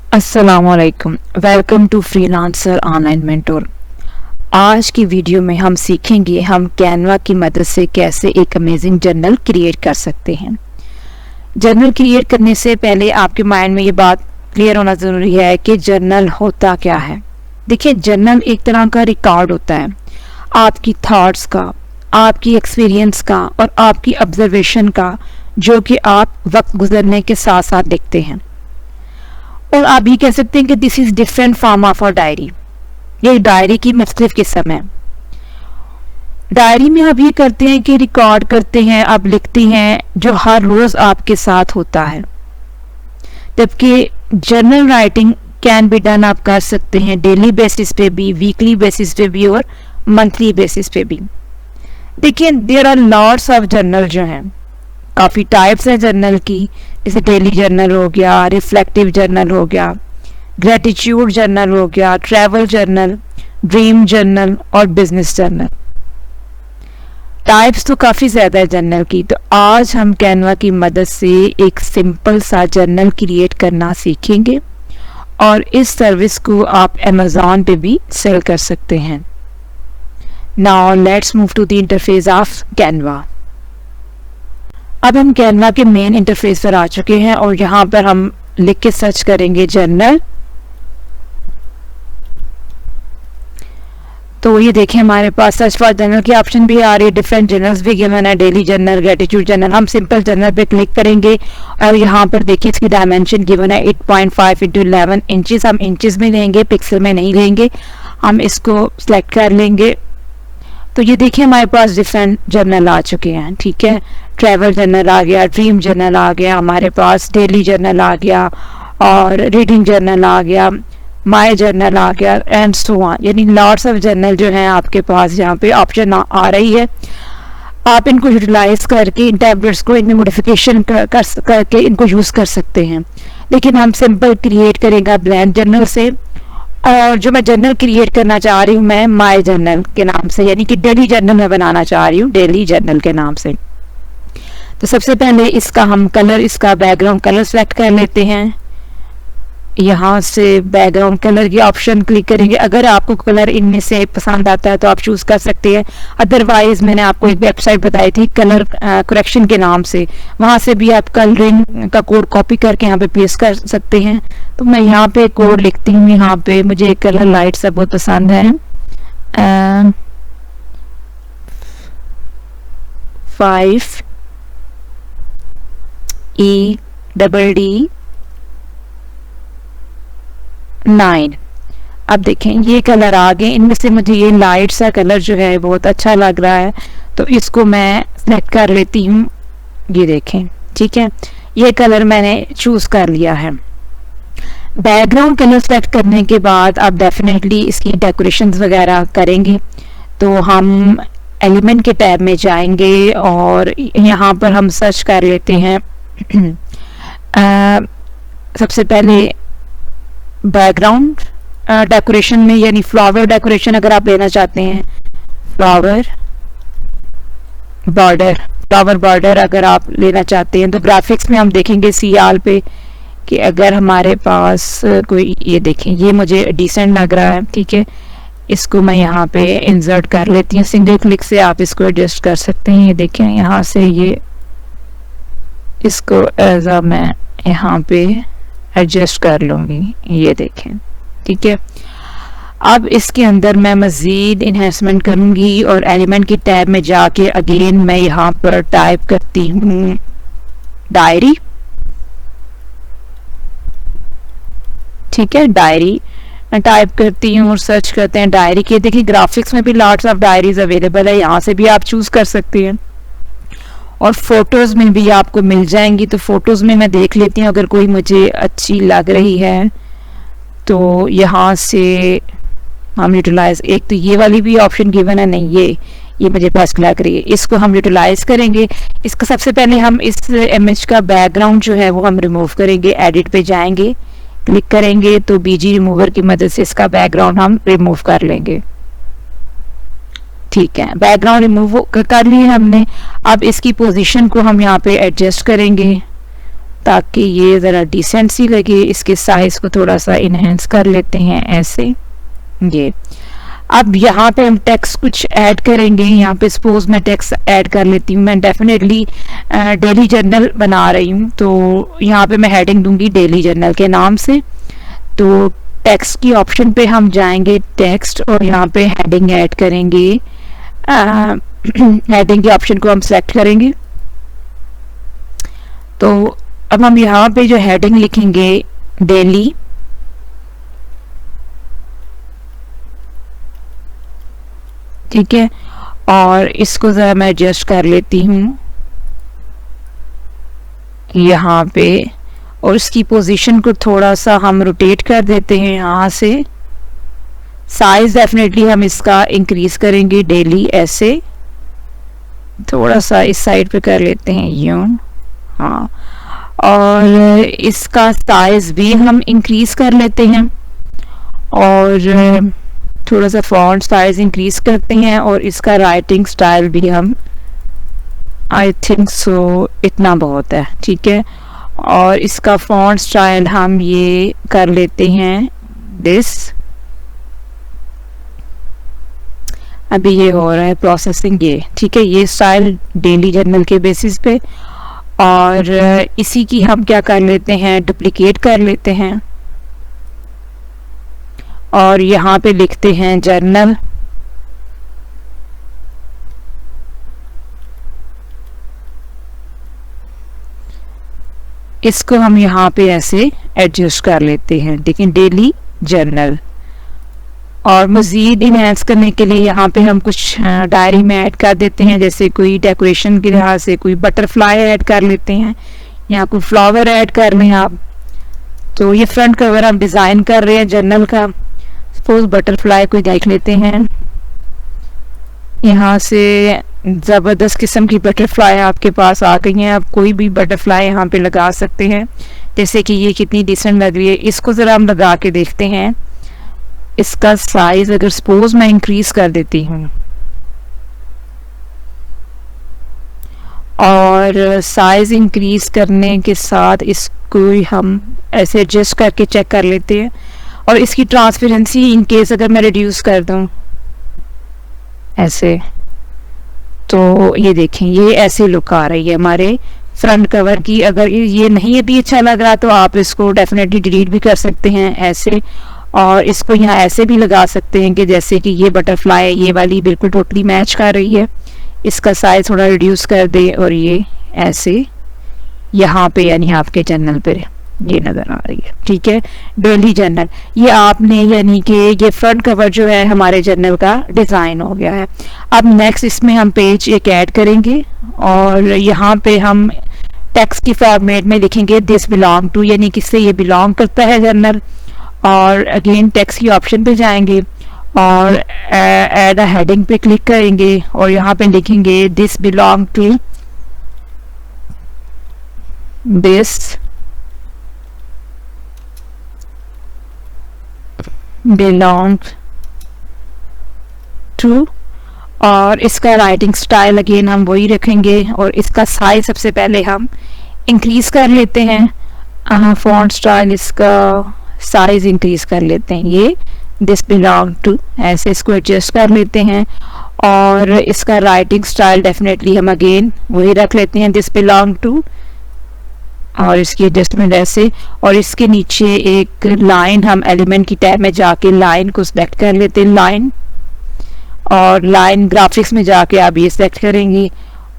अस्सलामुअलैकुम, welcome to freelancer online mentor. आज की वीडियो में हम सीखेंगे हम कैनवा की मदद से कैसे एक अमेजिंग जर्नल क्रिएट कर सकते हैं। जर्नल क्रिएट करने से पहले आपके माइंड में ये बात क्लियर होना ज़रूरी है कि जर्नल होता क्या है। देखिए, जर्नल एक तरह का रिकॉर्ड होता है आपकी थॉट्स का, आपकी एक्सपीरियंस का और आपकी ऑब्जर्वेशन का, जो कि आप वक्त गुजरने के साथ साथ लिखते हैं। और आप ये कह सकते हैं कि this is different form of a diary. ये डायरी की मुख्तलिफ किस्म है। डायरी में आप ये करते हैं कि रिकॉर्ड करते हैं, आप लिखते हैं जो हर रोज आपके साथ होता है, जबकि journal writing can be done आप कर सकते हैं डेली बेसिस पे भी, वीकली बेसिस पे भी और मंथली बेसिस पे भी। देखिए, there are lots of journal जो हैं, काफ़ी टाइप्स हैं जर्नल की, जैसे डेली जर्नल हो गया, रिफ्लेक्टिव जर्नल हो गया, ग्रेटिट्यूड जर्नल हो गया, ट्रैवल जर्नल, ड्रीम जर्नल और बिजनेस जर्नल। टाइप्स तो काफ़ी ज़्यादा है जर्नल की। तो आज हम कैनवा की मदद से एक सिंपल सा जर्नल क्रिएट करना सीखेंगे और इस सर्विस को आप अमेज़ॉन पे भी सेल कर सकते हैं। Now let's move to the interface of Canva. अब हम कैनवा के मेन इंटरफेस पर आ चुके हैं और यहाँ पर हम लिख के सर्च करेंगे जर्नल। तो ये देखें, हमारे पास सर्च फॉर जर्नल की ऑप्शन भी आ रही है, डिफरेंट जर्नल्स भी गिवन है, डेली जर्नल, ग्रेटिट्यूड जर्नल। हम सिंपल जर्नल पे क्लिक करेंगे और यहाँ पर देखिए इसकी डायमेंशन गिवन है 8.5 × 11 इंचेस। हम इंचेस में लेंगे, पिक्सल में नहीं लेंगे। हम इसको सिलेक्ट कर लेंगे। तो ये देखिए हमारे पास डिफरेंट जर्नल आ चुके हैं। ठीक है, ट्रैवल जर्नल आ गया, ड्रीम जर्नल आ गया, हमारे पास डेली जर्नल आ गया और रीडिंग जर्नल आ गया, माय जर्नल आ गया एंड सो ऑन। यानी लॉट्स ऑफ जर्नल जो हैं आपके पास यहाँ पे ऑप्शन आ रही है। आप इनको यूटिलाइज करके इन टैबलेट्स को इनमें मॉडिफिकेशन करके इनको यूज़ कर सकते हैं। लेकिन हम सिंपल क्रिएट करेंगे ब्लैंक जर्नल से, और जो मैं जर्नल क्रिएट करना चाह रही हूँ मैं माय जर्नल के नाम से, यानी कि डेली जर्नल मैं बनाना चाह रही हूँ डेली जर्नल के नाम से। तो सबसे पहले इसका हम कलर, इसका बैकग्राउंड कलर सेलेक्ट कर लेते हैं। यहाँ से बैकग्राउंड कलर की ऑप्शन क्लिक करेंगे। अगर आपको कलर इनमें से पसंद आता है तो आप चूज़ कर सकते हैं। अदरवाइज मैंने आपको एक वेबसाइट बताई थी कलर करेक्शन के नाम से, वहाँ से भी आप कलरिंग का कोड कॉपी करके यहाँ पे पेस्ट कर सकते हैं। तो मैं यहाँ पे कोड लिखती हूँ। यहाँ पे मुझे कलर लाइट सा बहुत पसंद है, 5EDD9। अब देखें ये कलर आ गए। इनमें से मुझे ये लाइट सा कलर जो है बहुत अच्छा लग रहा है, तो इसको मैं सेलेक्ट कर लेती हूँ। ये देखें, ठीक है, ये कलर मैंने चूज़ कर लिया है। बैकग्राउंड कलर सेलेक्ट करने के बाद आप डेफिनेटली इसकी डेकोरेशंस वगैरह करेंगे। तो हम एलिमेंट के टैब में जाएंगे और यहाँ पर हम सर्च कर लेते हैं सबसे पहले बैकग्राउंड डेकोरेशन में, यानी फ्लावर डेकोरेशन अगर आप लेना चाहते हैं, फ्लावर बॉर्डर अगर आप लेना चाहते हैं तो ग्राफिक्स में हम देखेंगे सियाल पे कि अगर हमारे पास कोई, ये देखें ये मुझे डिसेंट लग रहा है। ठीक है, इसको मैं यहाँ पे इंसर्ट कर लेती हूँ। सिंगल क्लिक से आप इसको एडजस्ट कर सकते हैं। ये देखें यहाँ से ये इसको एज अ मैं यहाँ पे एडजस्ट कर लूँगी। ये देखें, ठीक है। अब इसके अंदर मैं मज़ीद इन्हेंसमेंट करूँगी और एलिमेंट की टैब में जाके अगेन मैं यहाँ पर टाइप करती हूँ डायरी। ठीक है, डायरी मैं टाइप करती हूँ और सर्च करते हैं डायरी के। देखिए ग्राफिक्स में भी लॉट्स ऑफ डायरीज अवेलेबल है, यहाँ से भी आप चूज़ कर सकते हैं और फोटोज़ में भी आपको मिल जाएंगी। तो फोटोज़ में मैं देख लेती हूँ, अगर कोई मुझे अच्छी लग रही है तो यहाँ से हम यूटिलाइज, एक तो ये वाली भी ऑप्शन गिवन है, नहीं ये मुझे बेस्ट लग रही है, इसको हम यूटिलाइज करेंगे। इसका सबसे पहले हम इस इमेज का बैकग्राउंड जो है वो हम रिमूव करेंगे। एडिट पे जाएंगे, क्लिक करेंगे तो बीजी रिमूवर की मदद से इसका बैकग्राउंड हम रिमूव कर लेंगे। ठीक है, बैकग्राउंड रिमूव कर लिए हमने। अब इसकी पोजीशन को हम यहाँ पे एडजस्ट करेंगे ताकि ये ज़रा डिसेंट सी लगे। इसके साइज़ को थोड़ा सा इन्हेंस कर लेते हैं ऐसे। ये अब यहाँ पे हम टेक्स्ट कुछ ऐड करेंगे। यहाँ पे सपोज मैं टेक्स्ट ऐड कर लेती हूँ। मैं डेफिनेटली डेली जर्नल बना रही हूँ, तो यहाँ पे मैं हेडिंग दूंगी डेली जर्नल के नाम से। तो टेक्स्ट की ऑप्शन पे हम जाएंगे, टेक्स्ट, और यहाँ पे हेडिंग ऐड करेंगे। हेडिंग के ऑप्शन को हम सेलेक्ट करेंगे। तो अब हम यहाँ पे जो हेडिंग लिखेंगे डेली, ठीक है, और इसको ज़रा मैं एडजस्ट कर लेती हूँ यहाँ पे, और इसकी पोजीशन को थोड़ा सा हम रोटेट कर देते हैं यहाँ से। साइज डेफिनेटली हम इसका इंक्रीज करेंगे डेली, ऐसे थोड़ा सा इस साइड पे कर लेते हैं यूं, हाँ, और इसका साइज भी हम इंक्रीज कर लेते हैं, और थोड़ा सा फॉन्ट साइज इंक्रीज करते हैं, और इसका राइटिंग स्टाइल भी हम, आई थिंक सो इतना बहुत है, ठीक है, और इसका फॉन्ट स्टाइल हम ये कर लेते हैं दिस। अभी ये हो रहा है प्रोसेसिंग, ये ठीक है, ये स्टाइल डेली जर्नल के बेसिस पे। और इसी की हम क्या कर लेते हैं, डुप्लीकेट कर लेते हैं, और यहाँ पे लिखते हैं जर्नल। इसको हम यहाँ पे ऐसे एडजस्ट कर लेते हैं, लेकिन डेली जर्नल। और मज़ीद इनहेंस करने के लिए यहाँ पे हम कुछ डायरी में ऐड कर देते हैं, जैसे कोई डेकोरेशन के लिहाज से कोई बटरफ्लाई ऐड कर लेते हैं, या कोई फ्लावर ऐड कर लें आप। तो ये फ्रंट कवर हम डिज़ाइन कर रहे हैं जर्नल का। सपोज बटरफ्लाई कोई देख लेते हैं, यहाँ से ज़बरदस्त किस्म की बटरफ्लाई आपके पास आ गई हैं। आप कोई भी बटरफ्लाई यहाँ पे लगा सकते हैं, जैसे कि ये कितनी डिसेंट लग रही है। इसको ज़रा हम लगा के देखते हैं। इसका साइज अगर सपोज मैं इंक्रीज कर देती हूँ, और साइज इंक्रीज करने के साथ इसको हम ऐसे एडजस्ट करके चेक कर लेते हैं। और इसकी ट्रांसपेरेंसी इन केस अगर मैं रिड्यूस कर दूँ ऐसे, तो ये देखें, ये ऐसे लुक आ रही है हमारे फ्रंट कवर की। अगर ये नहीं अभी अच्छा लग रहा तो आप इसको डेफिनेटली डिलीट भी कर सकते हैं ऐसे, और इसको यहाँ ऐसे भी लगा सकते हैं कि जैसे कि ये बटरफ्लाई ये वाली बिल्कुल टोटली मैच कर रही है। इसका साइज थोड़ा रिड्यूस कर दे, और ये ऐसे यहाँ पे यानी आपके जर्नल पे ये नज़र आ रही है, ठीक है, डेली जर्नल। ये आपने यानी कि ये फ्रंट कवर जो है हमारे जर्नल का डिज़ाइन हो गया है। अब नेक्स्ट इसमें हम पेज एक ऐड करेंगे, और यहाँ पे हम टेक्स्ट की फॉर्मेट में लिखेंगे दिस बिलोंग टू, यानी किससे ये बिलोंग करता है जर्नल। और अगेन टेक्स्ट की ऑप्शन पे जाएंगे, और ऐड अ हेडिंग पे क्लिक करेंगे, और यहाँ पे लिखेंगे this belong to, this belong to, और इसका राइटिंग स्टाइल अगेन हम वही रखेंगे, और इसका साइज सबसे पहले हम इंक्रीज कर लेते हैं। फॉन्ट स्टाइल इसका साइज इंक्रीज कर लेते हैं, ये दिस बिलोंग टू ऐसे इसको एडजस्ट कर लेते हैं। और इसका राइटिंग स्टाइल डेफिनेटली हम अगेन वही रख लेते हैं, दिस बिलोंग टू, और इसकी एडजस्टमेंट ऐसे। और इसके नीचे एक लाइन हम एलिमेंट की टैब में जाके लाइन को सिलेक्ट कर लेते हैं, लाइन, और लाइन ग्राफिक्स में जाके आप ये सिलेक्ट करेंगी,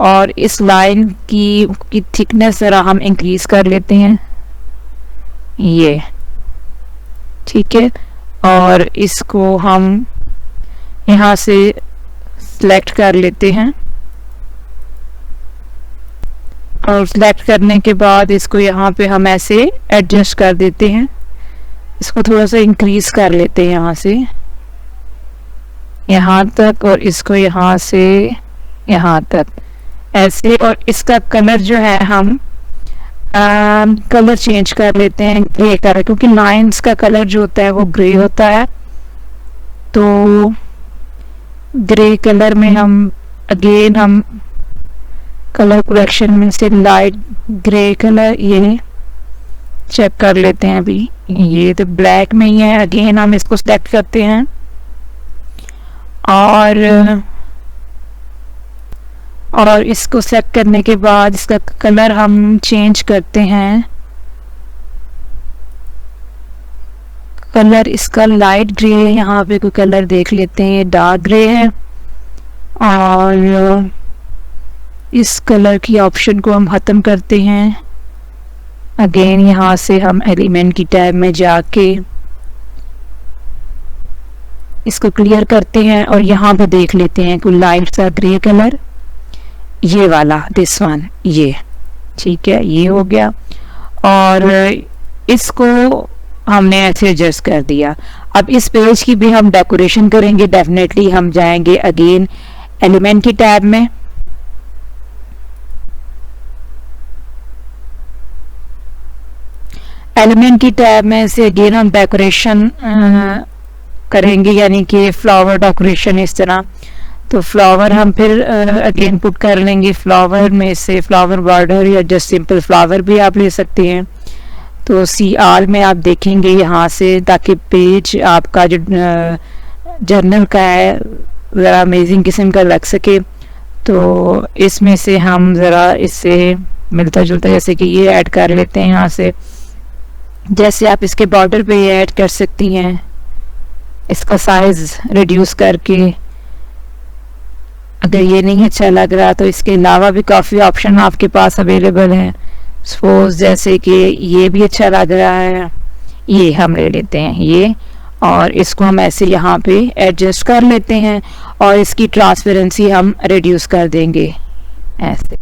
और इस लाइन की थिकनेस ज़रा हम इंक्रीज कर लेते हैं, ये ठीक है, और इसको हम यहाँ से सिलेक्ट कर लेते हैं, और सिलेक्ट करने के बाद इसको यहाँ पे हम ऐसे एडजस्ट कर देते हैं, इसको थोड़ा सा इंक्रीज कर लेते हैं यहाँ से यहाँ तक, और इसको यहाँ से यहाँ तक ऐसे। और इसका कलर जो है हम कलर चेंज कर लेते हैं ग्रे कलर, क्योंकि लाइंस का कलर जो होता है वो ग्रे होता है। तो ग्रे कलर में हम कलर करेक्शन में से लाइट ग्रे कलर ये चेक कर लेते हैं अभी। ये तो ब्लैक में ही है। अगेन हम इसको सेलेक्ट करते हैं और इसको सेलेक्ट करने के बाद इसका कलर हम चेंज करते हैं। कलर इसका लाइट ग्रे है, यहाँ पे कोई कलर देख लेते हैं, डार्क ग्रे है। और इस कलर की ऑप्शन को हम ख़त्म करते हैं। अगेन यहाँ से हम एलिमेंट की टैब में जाके इसको क्लियर करते हैं और यहाँ पे देख लेते हैं कोई लाइट सा ग्रे कलर, ये वाला, दिस वन, ये ठीक है, ये हो गया। और इसको हमने ऐसे एडजस्ट कर दिया। अब इस पेज की भी हम डेकोरेशन करेंगे। डेफिनेटली हम जाएंगे अगेन एलिमेंट की टैब में, एलिमेंट की टैब में से अगेन हम डेकोरेशन करेंगे, यानी कि फ्लावर डेकोरेशन इस तरह। तो फ्लावर हम फिर अगेन पुट कर लेंगे। फ्लावर में से फ्लावर बॉर्डर या जस्ट सिंपल फ्लावर भी आप ले सकते हैं। तो CR में आप देखेंगे यहाँ से, ताकि पेज आपका जो जर्नल का है ज़रा अमेजिंग किस्म का लग सके। तो इसमें से हम ज़रा इससे मिलता जुलता जैसे कि ये ऐड कर लेते हैं यहाँ से। जैसे आप इसके बॉर्डर पे ये ऐड कर सकती हैं, इसका साइज रिड्यूस करके। अगर ये नहीं अच्छा लग रहा तो इसके अलावा भी काफ़ी ऑप्शन आपके पास अवेलेबल हैं। सपोज जैसे कि ये भी अच्छा लग रहा है, ये हम ले लेते हैं ये, और इसको हम ऐसे यहाँ पे एडजस्ट कर लेते हैं और इसकी ट्रांसपेरेंसी हम रिड्यूस कर देंगे ऐसे।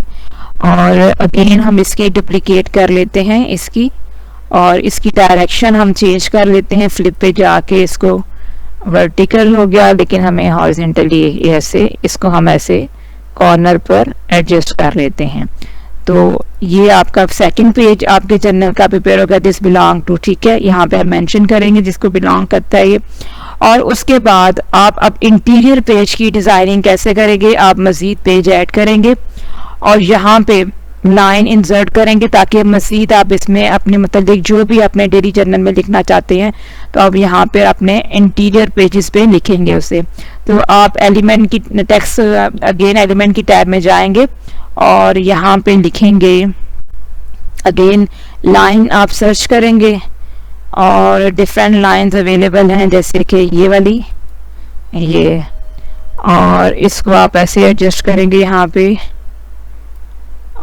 और अगेन हम इसके डुप्लीकेट कर लेते हैं इसकी, और इसकी डायरेक्शन हम चेंज कर लेते हैं। फ्लिप पे जाके इसको वर्टिकल हो गया, लेकिन हमें हॉरिजॉन्टली ऐसे इसको हम ऐसे कॉर्नर पर एडजस्ट कर लेते हैं। तो ये आपका सेकंड पेज आपके जर्नल का प्रिपेयर होगा, दिस बिलोंग टू, ठीक है। यहाँ पे हम मेंशन करेंगे जिसको बिलोंग करता है ये। और उसके बाद आप अब इंटीरियर पेज की डिज़ाइनिंग कैसे करेंगे, आप मज़ीद पेज ऐड करेंगे और यहाँ पे लाइन इंसर्ट करेंगे, ताकि मज़ीद आप इसमें अपने मतलब जो भी अपने डेली जर्नल में लिखना चाहते हैं तो आप यहाँ पे अपने इंटीरियर पेजेस पे लिखेंगे उसे। तो आप एलिमेंट की टेक्स्ट अगेन एलिमेंट की टैब में जाएंगे और यहाँ पे लिखेंगे अगेन लाइन, आप सर्च करेंगे और डिफरेंट लाइंस अवेलेबल हैं, जैसे कि ये वाली, ये, और इसको आप ऐसे एडजस्ट करेंगे यहाँ पे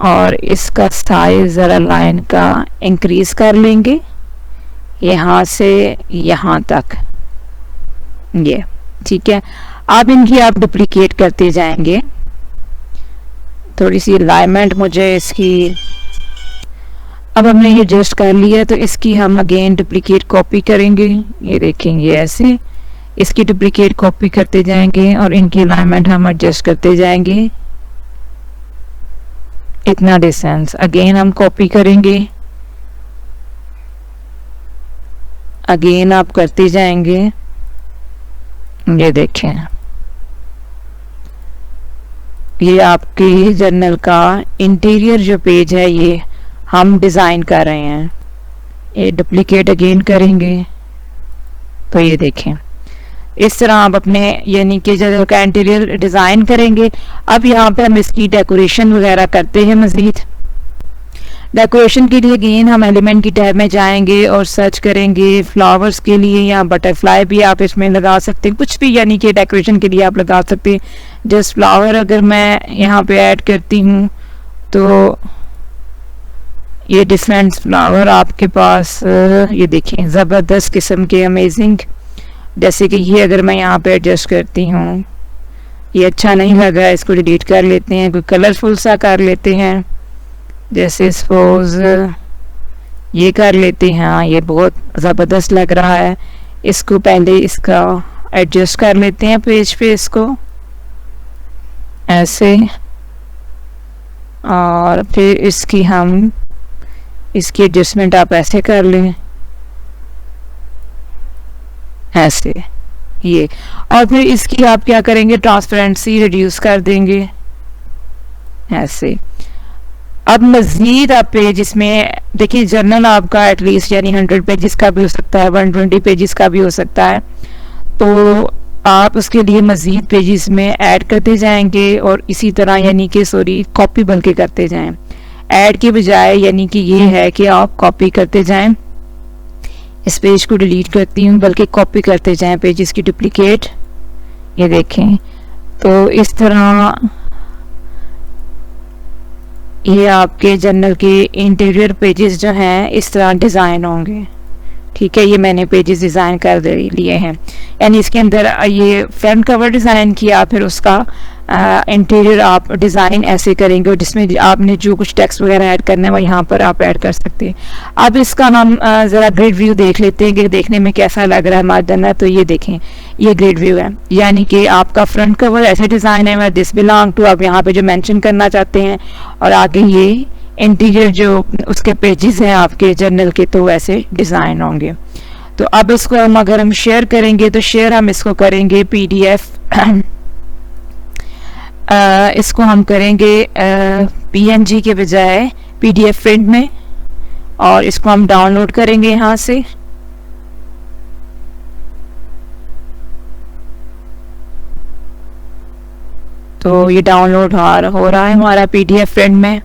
और इसका साइज ज़रा लाइन का इंक्रीज कर लेंगे यहाँ से यहाँ तक, ये ठीक है। अब इनकी आप डुप्लीकेट करते जाएंगे। थोड़ी सी अलाइनमेंट मुझे इसकी, अब हमने ये एडजस्ट कर लिया तो इसकी हम अगेन डुप्लीकेट कॉपी करेंगे। ये देखेंगे ऐसे, इसकी डुप्लीकेट कॉपी करते जाएंगे और इनकी अलाइनमेंट हम एडजस्ट करते जाएंगे इतना डिस्टेंस। अगेन हम कॉपी करेंगे, अगेन आप करते जाएंगे। ये देखें, ये आपके जर्नल का इंटीरियर जो पेज है ये हम डिज़ाइन कर रहे हैं। ये डुप्लीकेट अगेन करेंगे तो ये देखें, इस तरह आप अपने यानी कि जर्नल का इंटीरियर डिज़ाइन करेंगे। अब यहाँ पे हम इसकी डेकोरेशन वगैरह करते हैं। मज़ीद डेकोरेशन के लिए अगेन हम एलिमेंट की टैब में जाएंगे और सर्च करेंगे फ्लावर्स के लिए, या बटरफ्लाई भी आप इसमें लगा सकते हैं, कुछ भी यानी कि डेकोरेशन के लिए आप लगा सकते हैं। जस्ट फ्लावर अगर मैं यहाँ पे ऐड करती हूँ तो ये डिफरेंट फ्लावर आपके पास, ये देखें ज़बरदस्त किस्म के, अमेजिंग। जैसे कि ये अगर मैं यहाँ पे एडजस्ट करती हूँ, ये अच्छा नहीं लगा, इसको डिलीट कर लेते हैं, कोई कलरफुल सा कर लेते हैं, जैसे सपोज ये कर लेते हैं। हाँ, ये बहुत ज़बरदस्त लग रहा है। इसको पहले इसका एडजस्ट कर लेते हैं पेज पे, इसको ऐसे, और फिर इसकी एडजस्टमेंट आप ऐसे कर लें, ऐसे ये, और फिर इसकी आप क्या करेंगे, ट्रांसपेरेंसी रिड्यूस कर देंगे ऐसे। अब मज़ीद आप पेज इसमें देखिए जर्नल आपका एटलीस्ट यानी 100 पेजेस का भी हो सकता है, 120 पेजेस का भी हो सकता है, तो आप उसके लिए मज़ीद पेजेस में ऐड करते जाएंगे और इसी तरह यानी कि कॉपी बल्कि करते जाएं, ऐड के बजाय यानी कि ये है कि आप कॉपी करते जाएं। इस पेज को डिलीट करती हूँ, बल्कि कॉपी करते जाएं पेजेस की डुप्लीकेट। ये देखें, तो इस तरह ये आपके जर्नल के इंटीरियर पेजेस जो हैं इस तरह डिज़ाइन होंगे। ठीक है, ये मैंने पेजेस डिज़ाइन कर लिए हैं, यानी इसके अंदर ये फ्रंट कवर डिज़ाइन किया, फिर उसका इंटीरियर आप डिज़ाइन ऐसे करेंगे और जिसमें आपने जो कुछ टेक्स्ट वगैरह ऐड करना है वो यहाँ पर आप ऐड कर सकते हैं। अब इसका हम ज़रा ग्रिड व्यू देख लेते हैं कि देखने में कैसा लग रहा है हमारा जर्नल। तो ये देखें, ये ग्रिड व्यू है, यानी कि आपका फ्रंट कवर ऐसे डिज़ाइन है, दिस बिलोंग टू आप यहाँ पे जो मेंशन करना चाहते हैं, और आगे ये इंटीरियर जो उसके पेजेस हैं आपके जर्नल के, तो वैसे डिज़ाइन होंगे। तो अब इसको अगर हम शेयर करेंगे तो शेयर हम इसको करेंगे PDF, इसको हम करेंगे PNG के बजाय PDF प्रिंट में, और इसको हम डाउनलोड करेंगे यहाँ से। तो ये डाउनलोड हो रहा है हमारा PDF प्रिंट में।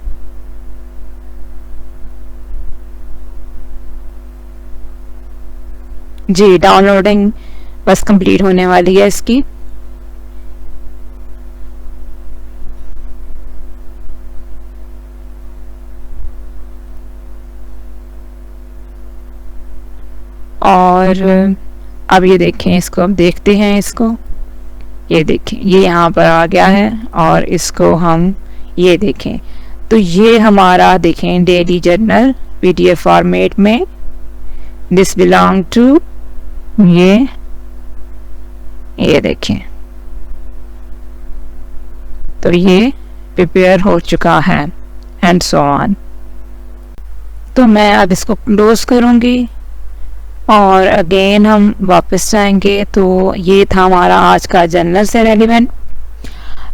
जी, डाउनलोडिंग बस कंप्लीट होने वाली है इसकी। और अब ये देखें, इसको अब देखते हैं, इसको ये देखें, ये यहाँ पर आ गया है, और इसको हम ये देखें, तो ये हमारा देखें डेली जर्नल PDF फॉर्मेट में, दिस बिलोंग टू, ये देखें, तो ये प्रिपेयर हो चुका है एंड सो ऑन। तो मैं अब इसको क्लोज करूँगी और अगेन हम वापस जाएंगे। तो ये था हमारा आज का जर्नल से रेलिवेंट।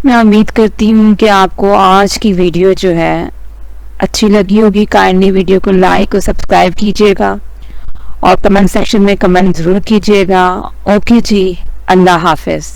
मैं उम्मीद करती हूँ कि आपको आज की वीडियो जो है अच्छी लगी होगी। काइंडली वीडियो को लाइक और सब्सक्राइब कीजिएगा और कमेंट सेक्शन में कमेंट ज़रूर कीजिएगा। ओके जी, अल्लाह हाफिज़।